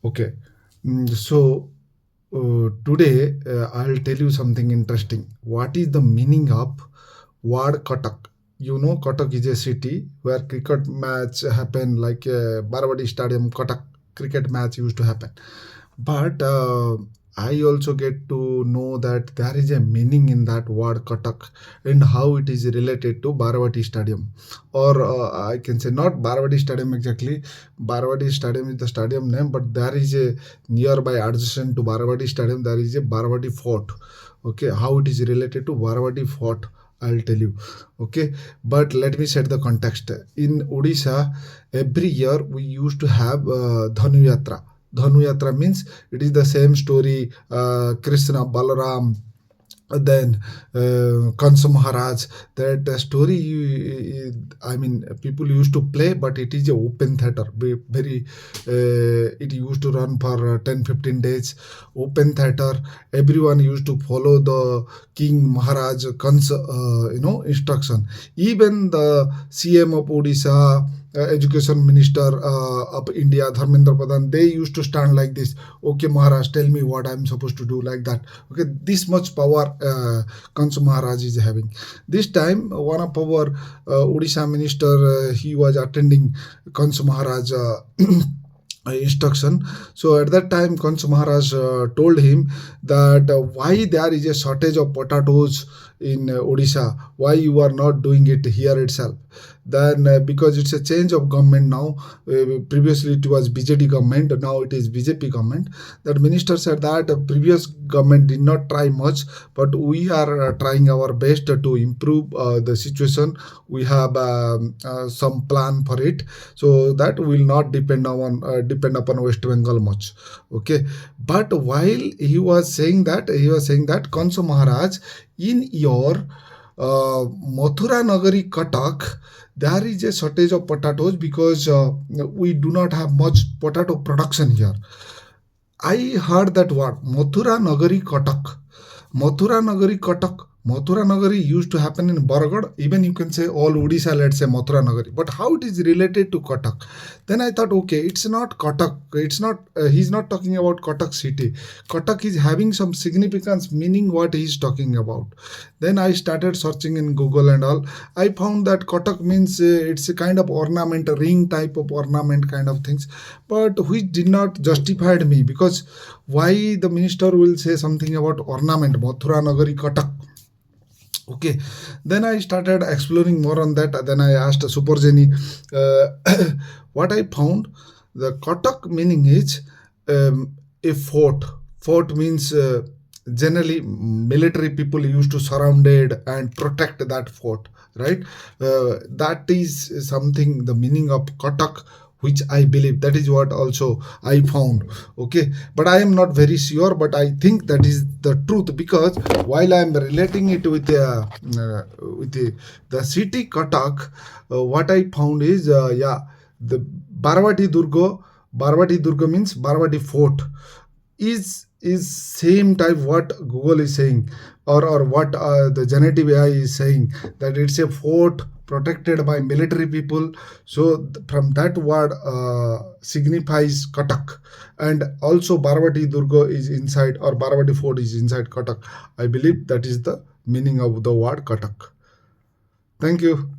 Okay. So today I'll tell you something interesting. What is the meaning of word Cuttack? You know, Cuttack is a city where cricket match happen, like Baravadi Stadium. Cuttack cricket match used to happen. But I also get to know that there is a meaning in that word Cuttack and how it is related to Baravati Stadium, or I can say not Baravati Stadium exactly. Baravati Stadium is the stadium name, but there is a nearby adjacent to Baravati Stadium. There is a Baravati Fort. Okay, how it is related to Baravati Fort, I'll tell you. Okay, but let me set the context. In Odisha, every year we used to have Dhanu Yatra. Dhanu Yatra means it is the same story. Krishna, Balaram, then Kansa Maharaj. That story, I mean, people used to play, but it is a open theater. Very, it used to run for 10-15 days. Open theater. Everyone used to follow the King Maharaj Kansa, instruction. Even the CM of Odisha, Education Minister of India, Dharmendra Pradhan, they used to stand like this. Okay, Maharaj, tell me what I'm supposed to do, like that. Okay, this much power Kansa Maharaj is having. This time, one of our Odisha minister, he was attending Kansa Maharaj instruction. So at that time, Kansa Maharaj told him that why there is a shortage of potatoes in Odisha, why you are not doing it here itself. Then because it's a change of government now, previously it was BJD government, now it is BJP government. That minister said that previous government did not try much, but we are trying our best to improve the situation. We have some plan for it, so that will not depend upon West Bengal much. Okay, but while he was saying that, Kansa Maharaj, in your Mathura Nagari Cuttack, there is a shortage of potatoes because we do not have much potato production here. I heard that word, Mathura Nagari Cuttack. Mathura Nagari Cuttack. Mathura Nagari used to happen in Baragad. Even you can say all Odisha, let's say Mathura Nagari. But how it is related to Cuttack? Then I thought, okay, it's not Cuttack. It's not. He's not talking about Cuttack city. Cuttack is having some significance, meaning what he's talking about. Then I started searching in Google and all. I found that Cuttack means it's a kind of ornament, a ring type of ornament kind of things, but which did not justify me, because why the minister will say something about ornament, Mathura Nagari Cuttack. Okay, then I started exploring more on that. Then I asked Supergeni. What I found, the Cuttack meaning is a fort. Fort means generally military people used to surround it and protect that fort, right? That is something, the meaning of Cuttack, which I believe. That is what also I found. Okay, but I am not very sure, but I think that is the truth, because while I am relating it with the city Cuttack, what I found is the Baravati Durga means Baravati Fort is same type what Google is saying, or what the generative AI is saying, that it's a fort protected by military people. So from that word signifies Cuttack, and also Baravati Durga is inside, or Baravati Fort is inside Cuttack. I believe that is the meaning of the word Cuttack. Thank you.